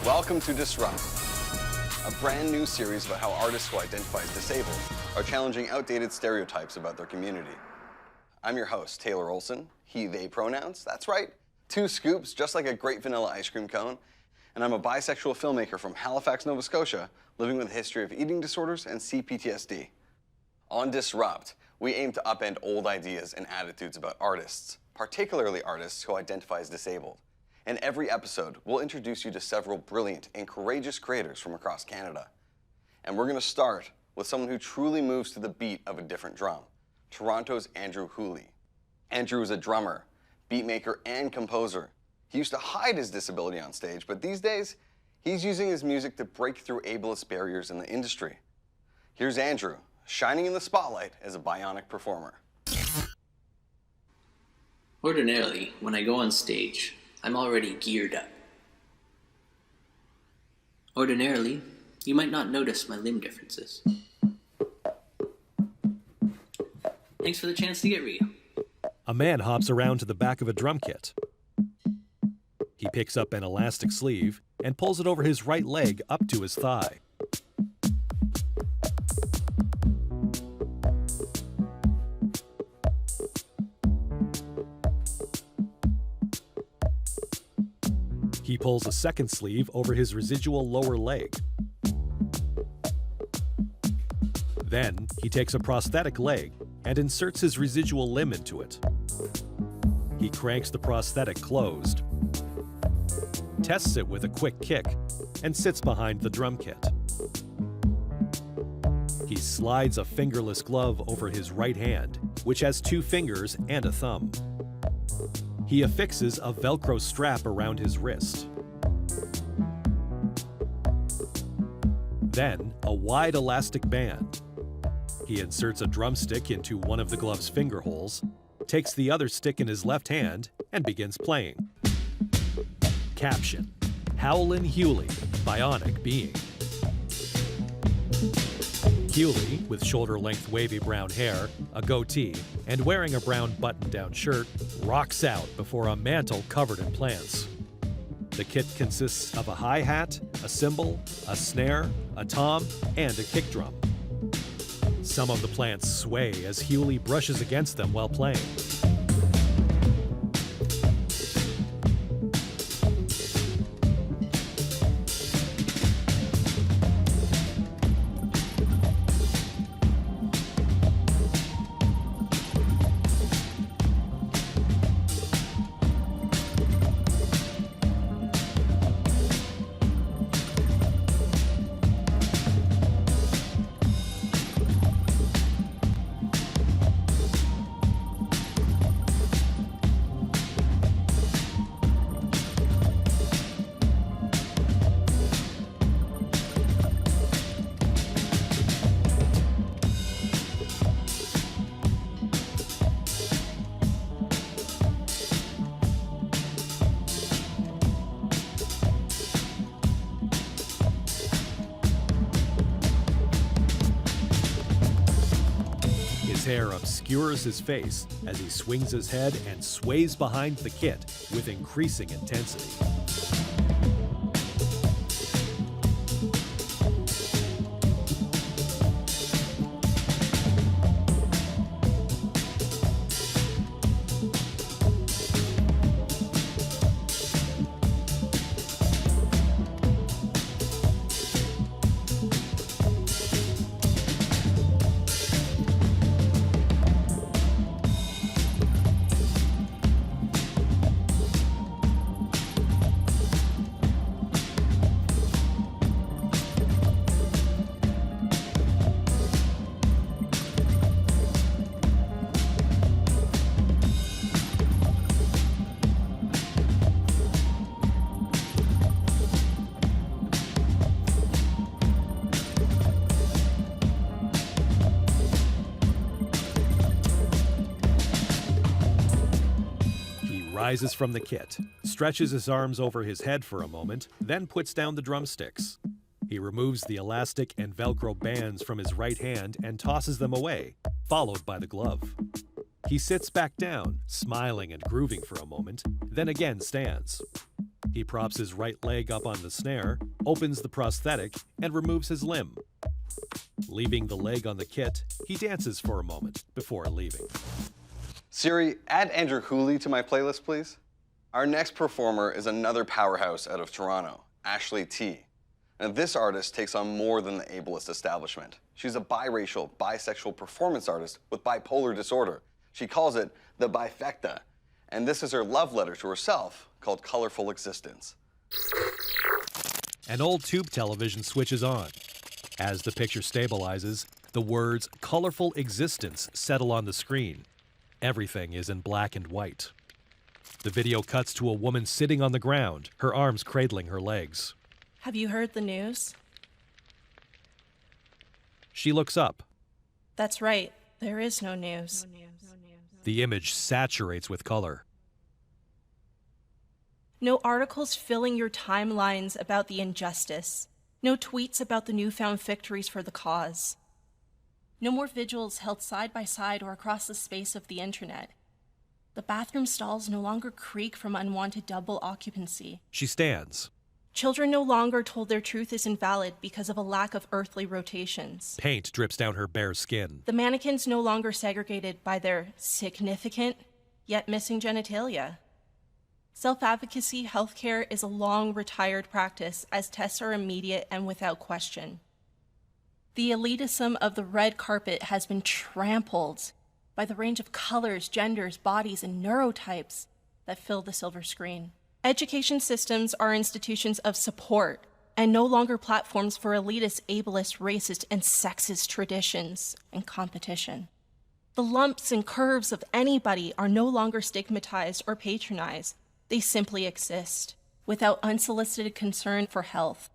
Welcome to Disrupt, a brand new series about how artists who identify as disabled are challenging outdated stereotypes about their community. I'm your host, Taylor Olson, he, they pronouns. That's right, 2 scoops, just like a great vanilla ice cream cone. And I'm a bisexual filmmaker from Halifax, Nova Scotia, living with a history of eating disorders and CPTSD. On Disrupt, we aim to upend old ideas and attitudes about artists, particularly artists who identify as disabled. In every episode, we'll introduce you to several brilliant and courageous creators from across Canada. And we're going to start with someone who truly moves to the beat of a different drum, Toronto's Andrew Heule. Andrew is a drummer, beatmaker, and composer. He used to hide his disability on stage, but these days, he's using his music to break through ableist barriers in the industry. Here's Andrew, shining in the spotlight as a bionic performer. Ordinarily, when I go on stage, I'm already geared up. Ordinarily, you might not notice my limb differences. Thanks for the chance to get real. A man hops around to the back of a drum kit. He picks up an elastic sleeve and pulls it over his right leg up to his thigh. He pulls a second sleeve over his residual lower leg. Then, he takes a prosthetic leg and inserts his residual limb into it. He cranks the prosthetic closed, tests it with a quick kick, and sits behind the drum kit. He slides a fingerless glove over his right hand, which has 2 fingers and a thumb. He affixes a Velcro strap around his wrist. Then, a wide elastic band. He inserts a drumstick into one of the glove's finger holes, takes the other stick in his left hand, and begins playing. Caption: Howlin Heule, bionic being. Heule, with shoulder-length wavy brown hair, a goatee, and wearing a brown button-down shirt, rocks out before a mantle covered in plants. The kit consists of a hi-hat, a cymbal, a snare, a tom, and a kick drum. Some of the plants sway as Heule brushes against them while playing. His hair obscures his face as he swings his head and sways behind the kit with increasing intensity. Rises from the kit, stretches his arms over his head for a moment, then puts down the drumsticks. He removes the elastic and Velcro bands from his right hand and tosses them away, followed by the glove. He sits back down, smiling and grooving for a moment, then again stands. He props his right leg up on the snare, opens the prosthetic, and removes his limb. Leaving the leg on the kit, he dances for a moment before leaving. Siri, add Andrew Heule to my playlist, please. Our next performer is another powerhouse out of Toronto, Ashley T. Now, this artist takes on more than the ableist establishment. She's a biracial, bisexual performance artist with bipolar disorder. She calls it the bifecta, and this is her love letter to herself called Colourful Existence. An old tube television switches on. As the picture stabilizes, the words "Colourful Existence" settle on the screen. Everything is in black and white. The video cuts to a woman sitting on the ground, her arms cradling her legs. Have you heard the news? She looks up. That's right. There is no news. The image saturates with color. No articles filling your timelines about the injustice. No tweets about the newfound victories for the cause. No more vigils held side by side or across the space of the internet. The bathroom stalls no longer creak from unwanted double occupancy. She stands. Children no longer told their truth is invalid because of a lack of earthly rotations. Paint drips down her bare skin. The mannequins no longer segregated by their significant, yet missing genitalia. Self-advocacy healthcare is a long retired practice as tests are immediate and without question. The elitism of the red carpet has been trampled by the range of colors, genders, bodies, and neurotypes that fill the silver screen. Education systems are institutions of support and no longer platforms for elitist, ableist, racist, and sexist traditions and competition. The lumps and curves of anybody are no longer stigmatized or patronized. They simply exist without unsolicited concern for health.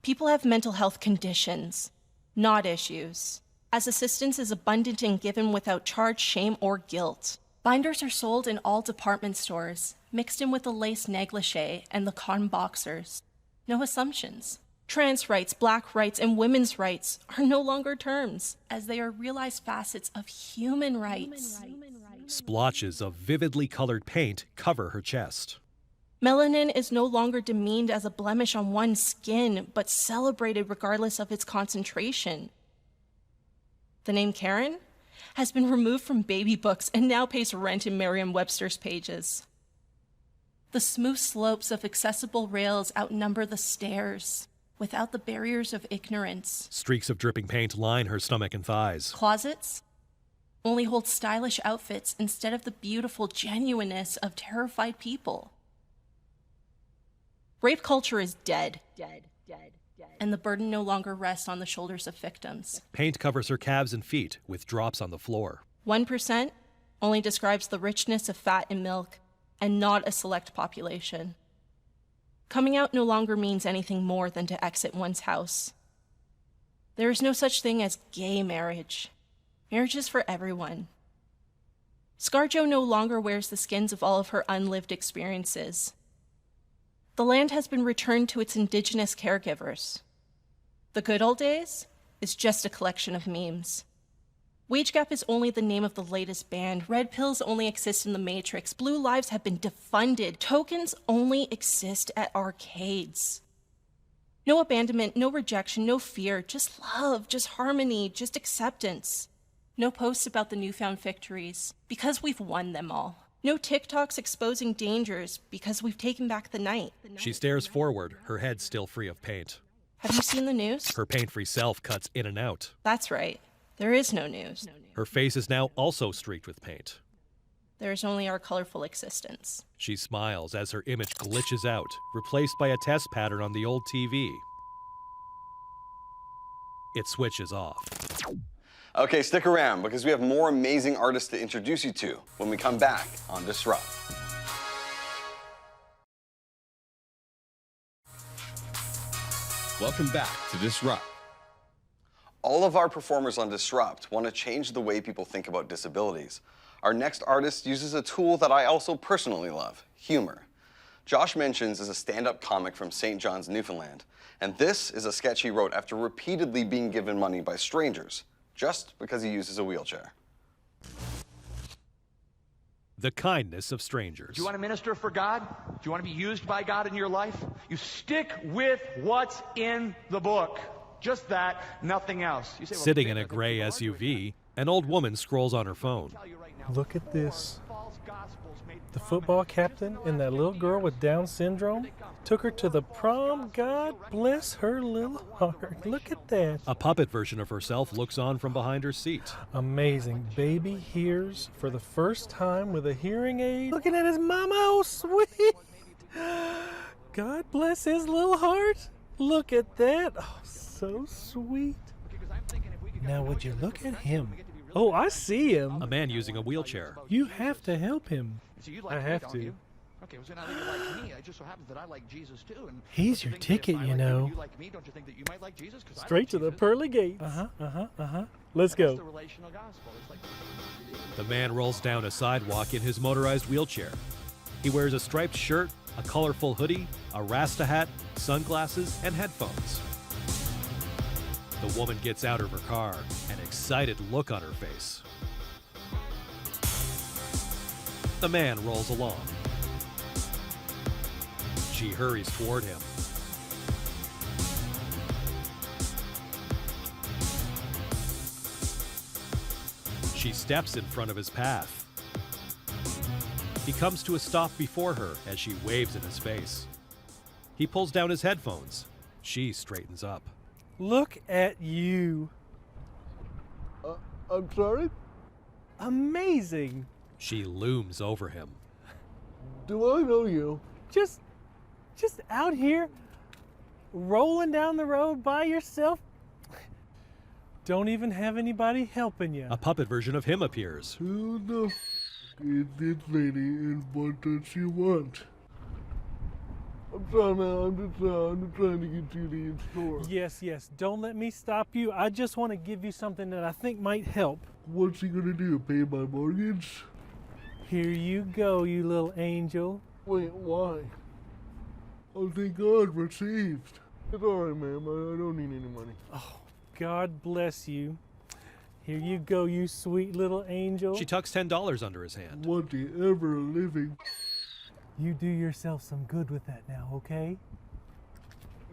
People have mental health conditions, not issues, as assistance is abundant and given without charge, shame, or guilt. Binders are sold in all department stores, mixed in with the lace negligee and the cotton boxers. No assumptions. Trans rights, black rights, and women's rights are no longer terms, as they are realized facets of human rights. Splotches of vividly colored paint cover her chest. Melanin is no longer demeaned as a blemish on one's skin, but celebrated regardless of its concentration. The name Karen has been removed from baby books and now pays rent in Merriam-Webster's pages. The smooth slopes of accessible rails outnumber the stairs without the barriers of ignorance. Streaks of dripping paint line her stomach and thighs. Closets only hold stylish outfits instead of the beautiful genuineness of terrified people. Rape culture is dead. And the burden no longer rests on the shoulders of victims. Paint covers her calves and feet with drops on the floor. 1% only describes the richness of fat and milk, and not a select population. Coming out no longer means anything more than to exit one's house. There is no such thing as gay marriage. Marriage is for everyone. ScarJo no longer wears the skins of all of her unlived experiences. The land has been returned to its indigenous caregivers. The good old days is just a collection of memes. Wage gap is only the name of the latest band. Red pills only exist in the Matrix. Blue lives have been defunded. Tokens only exist at arcades. No abandonment, no rejection, no fear, just love, just harmony, just acceptance. No posts about the newfound victories, because we've won them all. No TikToks exposing dangers, because we've taken back the night. She stares forward, her head still free of paint. Have you seen the news? Her paint-free self cuts in and out. That's right. There is no news. Her face is now also streaked with paint. There is only our colorful existence. She smiles as her image glitches out, replaced by a test pattern on the old TV. It switches off. Okay, stick around because we have more amazing artists to introduce you to when we come back on Disrupt. Welcome back to Disrupt. All of our performers on Disrupt want to change the way people think about disabilities. Our next artist uses a tool that I also personally love, humor. Josh Menchions is a stand-up comic from St. John's, Newfoundland, and this is a sketch he wrote after repeatedly being given money by strangers, just because he uses a wheelchair. the kindness of strangers. Do you want to minister for God? Do you want to be used by God in your life? You stick with what's in the book. Just that, nothing else. You say, well, Sitting in a gray SUV, an old woman scrolls on her phone. Look at this. The football captain and that little girl with Down syndrome took her to the prom. God bless her little heart. Look at that. A puppet version of herself looks on from behind her seat. Amazing. Baby hears for the first time with a hearing aid. Looking at his mama, oh sweet. God bless his little heart. Look at that. Oh, so sweet. Now would you look at him? Oh, I see him. A man using a wheelchair. You have to help him. So you I like have me, don't to. you? Okay, well, so now that you like me, it just so happens that I like Jesus too. And He's your don't you think that if ticket, I you like know. and you like me, don't you think that you might like Jesus? 'Cause I like Straight to the Jesus. pearly gates. Let's That's go. the relational gospel. It's like The man rolls down a sidewalk in his motorized wheelchair. He wears a striped shirt, a colorful hoodie, a Rasta hat, sunglasses, and headphones. The woman gets out of her car, an excited look on her face. The man rolls along. She hurries toward him. She steps in front of his path. He comes to a stop before her as she waves in his face. He pulls down his headphones. She straightens up. Look at you. I'm sorry? Amazing. She looms over him. Do I know you? Just out here rolling down the road by yourself. Don't even have anybody helping you. A puppet version of him appears. Who the f is this lady and what does she want? I'm sorry, man. I'm just trying to get you to the store. Yes. Don't let me stop you. I just want to give you something that I think might help. What's he gonna do? Pay my mortgage? Here you go, you little angel. Wait, why? Oh, thank God, received. It's alright, ma'am. I don't need any money. Oh, God bless you. Here you go, you sweet little angel. She tucks $10 under his hand. What the ever living? You do yourself some good with that now, okay?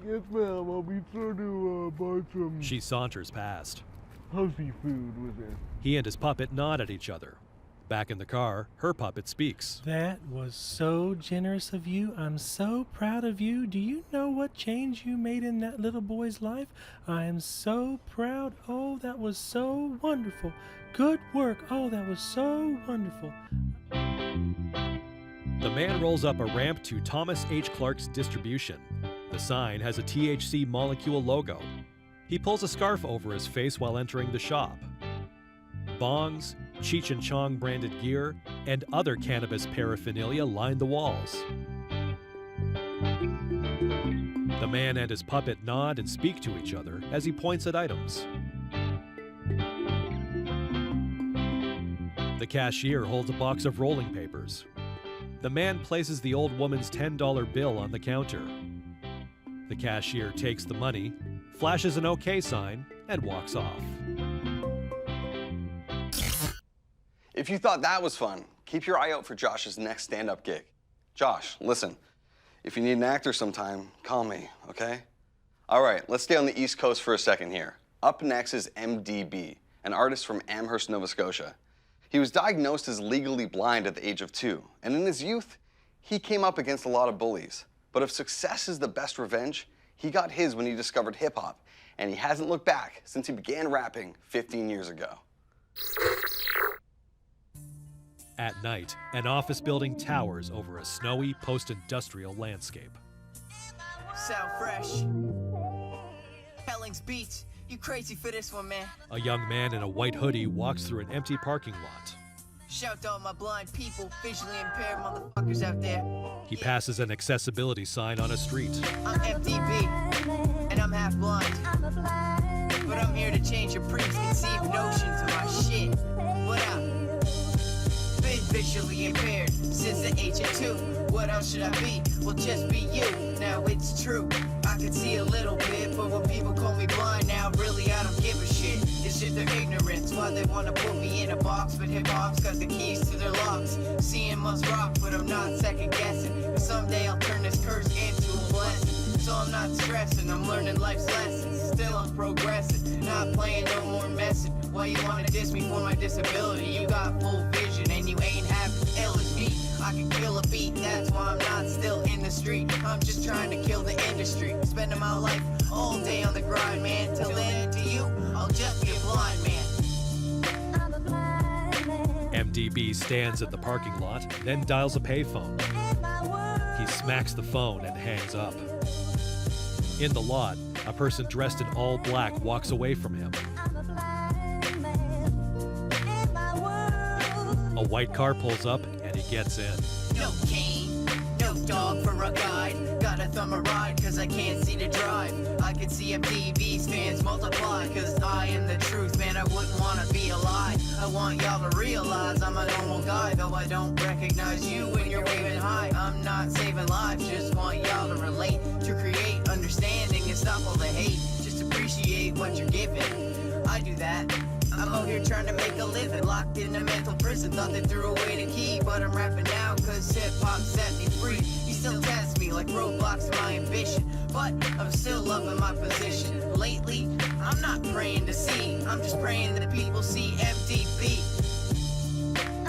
Yes, ma'am. I'll be sure to buy some She saunters past. healthy food with it. He and his puppet nod at each other. Back in the car, her puppet speaks. That was so generous of you. I'm so proud of you. Do you know what change you made in that little boy's life? I am so proud. Oh, that was so wonderful. Good work. Oh, that was so wonderful. The man rolls up a ramp to Thomas H. Clark's distribution. The sign has a THC molecule logo. He pulls a scarf over his face while entering the shop. Bongs, Cheech and Chong branded gear, and other cannabis paraphernalia line the walls. The man and his puppet nod and speak to each other as he points at items. The cashier holds a box of rolling papers. The man places the old woman's $10 bill on the counter. The cashier takes the money, flashes an OK sign, and walks off. If you thought that was fun, keep your eye out for Josh's next stand-up gig. Josh, listen, if you need an actor sometime, call me, okay? All right, let's stay on the East Coast for a second here. Up next is MDB, an artist from Amherst, Nova Scotia. He was diagnosed as legally blind at the age of 2, and in his youth, he came up against a lot of bullies. But if success is the best revenge, he got his when he discovered hip-hop, and he hasn't looked back since he began rapping 15 years ago. At night, an office building towers over a snowy post-industrial landscape. Sound fresh. Helling's Beats. You crazy for this one, man. A young man in a white hoodie walks through an empty parking lot. Shout to all my blind people, visually impaired motherfuckers out there. He passes an accessibility sign on a street. I'm FDB, and I'm half blind. But I'm here to change your preconceived notions of my shit. What up? Big visually impaired since the age of 2. What else should I be? Well, just be you. Now it's true, I can see a little bit, but when people call me blind now, really I don't give a shit. It's just their ignorance, why they wanna put me in a box. But hip-hop's got the keys to their locks. Seeing must rock, but I'm not second guessing. But someday I'll turn this curse into a blessing. So I'm not stressing, I'm learning life's lessons. Still I'm progressing, not playing no more messing. Why you wanna diss me for my disability? You got full vision and you ain't having ill as me. I can kill a beat, that's why I'm not still in the street. I'm just trying to kill the industry. Spending my life all day on the grind, man. Till then, to you, I'll just be a blind man. MDB stands at the parking lot, then dials a payphone. He smacks the phone and hangs up. In the lot, a person dressed in all black walks away from him. A white car pulls up and he gets in. No cane, no dog for a guide. Gotta thumb a ride cause I can't see to drive. I can see MTV's fans multiply cause I am the truth, man, I wouldn't wanna be a lie. I want y'all to realize I'm a normal guy, though I don't recognize you when you're waving high. I'm not saving lives, just want y'all to relate, to create understanding and stop all the hate. Just appreciate what you're given, I do that. I'm out here trying to make a living, locked in a mental prison. Thought they threw away the key, but I'm rapping now cause hip-hop set me free. You still test me like roadblocks to my ambition, but I'm still loving my position. Lately, I'm not praying to see, I'm just praying that people see MDB.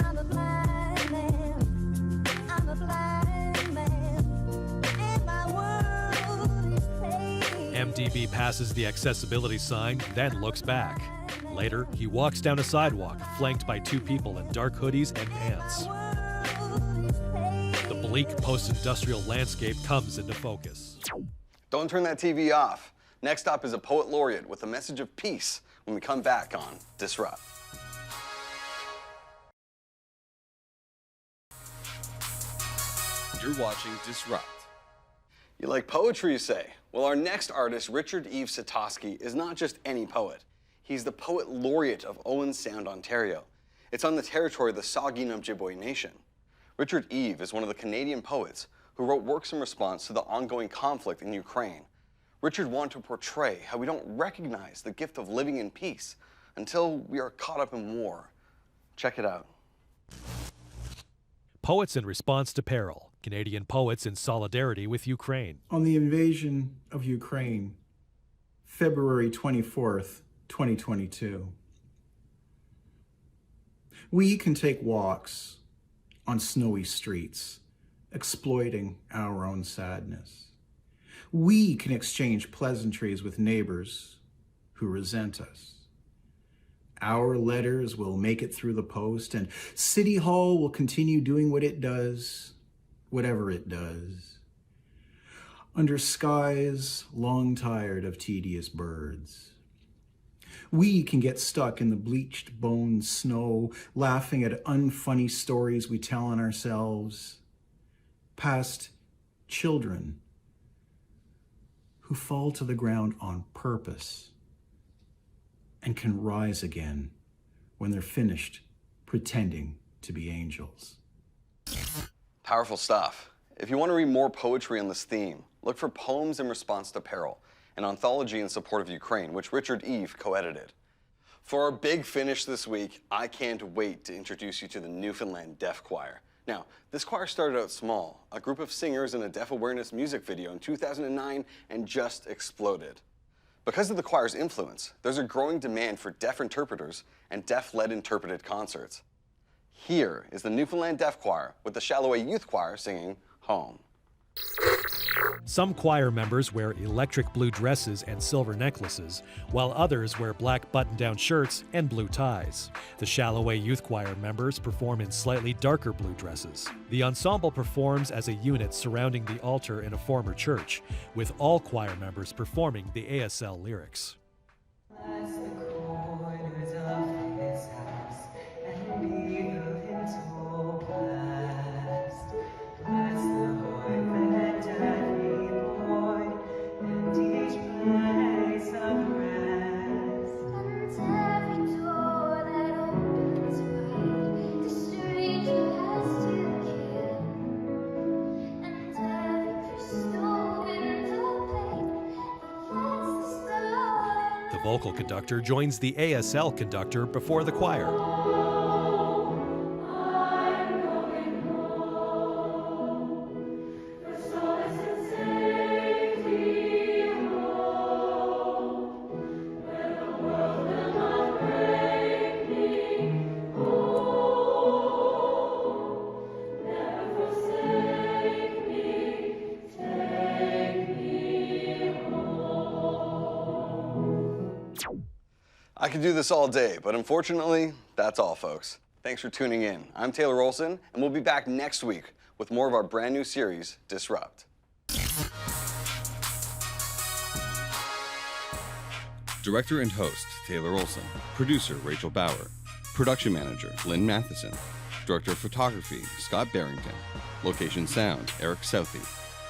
I'm a blind man, I'm a blind man, and my world is pain. MDB passes the accessibility sign, then looks back. Later, he walks down a sidewalk flanked by 2 people in dark hoodies and pants. The bleak post-industrial landscape comes into focus. Don't turn that TV off. Next up is a poet laureate with a message of peace when we come back on Disrupt. You're watching Disrupt. You like poetry, you say? Well, our next artist, Richard-Yves Sitoski, is not just any poet. He's the poet laureate of Owen Sound, Ontario. It's on the territory of the Saugeen Ojibwe Nation. Richard-Yves is one of the Canadian poets who wrote works in response to the ongoing conflict in Ukraine. Richard wanted to portray how we don't recognize the gift of living in peace until we are caught up in war. Check it out. Poets in response to Peril, Canadian poets in solidarity with Ukraine. On the invasion of Ukraine, February 24th, 2022. We can take walks on snowy streets, exploiting our own sadness. We can exchange pleasantries with neighbors who resent us. Our letters will make it through the post, and City Hall will continue doing what it does, whatever it does, under skies long tired of tedious birds. We can get stuck in the bleached bone snow, laughing at unfunny stories we tell on ourselves, past children who fall to the ground on purpose and can rise again when they're finished pretending to be angels. Powerful stuff. If you want to read more poetry on this theme, look for Poems in Response to Peril, an anthology in support of Ukraine, which Richard-Yves co-edited. For our big finish this week, I can't wait to introduce you to the Newfoundland Deaf Choir. Now, this choir started out small, a group of singers in a deaf awareness music video in 2009, and just exploded. Because of the choir's influence, there's a growing demand for deaf interpreters and deaf-led interpreted concerts. Here is the Newfoundland Deaf Choir with the Shallow-A Youth Choir singing Home. Some choir members wear electric blue dresses and silver necklaces, while others wear black button-down shirts and blue ties. The Shallow-A Youth Choir members perform in slightly darker blue dresses. The ensemble performs as a unit surrounding the altar in a former church, with all choir members performing the ASL lyrics. Every door that opens wide, the stranger has vocal conductor joins the ASL conductor before the choir. I could do this all day, but unfortunately, that's all, folks. Thanks for tuning in. I'm Taylor Olson, and we'll be back next week with more of our brand new series, Disrupt. Director and host, Taylor Olson. Producer, Rachel Bauer. Production manager, Lynn Matheson. Director of photography, Scott Barrington. Location sound, Eric Southey.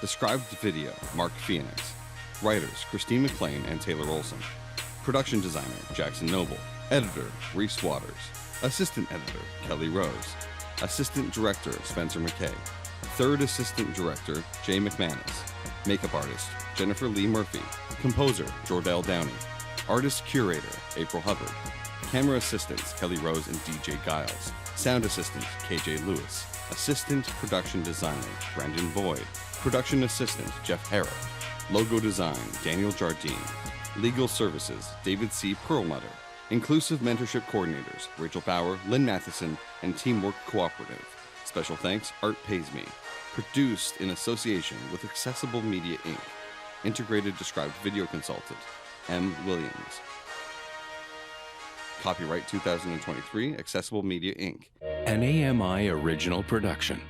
Described video, Mark Phoenix. Writers, Christine McLean and Taylor Olson. Production designer, Jackson Noble. Editor, Reese Waters. Assistant editor, Kelly Rose. Assistant director, Spencer McKay. Third assistant director, Jay McManus. Makeup artist, Jennifer Lee Murphy. Composer, Jordell Downey. Artist curator, April Hubbard. Camera assistants, Kelly Rose and DJ Giles. Sound assistant, KJ Lewis. Assistant production designer, Brandon Boyd. Production assistant, Jeff Harrell. Logo design, Daniel Jardine. Legal services, David C. Perlmutter. Inclusive mentorship coordinators, Rachel Bauer, Lynn Matheson, and Teamwork Cooperative. Special thanks, Art Pays Me. Produced in association with Accessible Media Inc. Integrated Described Video Consultant, M. Williams. Copyright 2023, Accessible Media Inc. An AMI original production.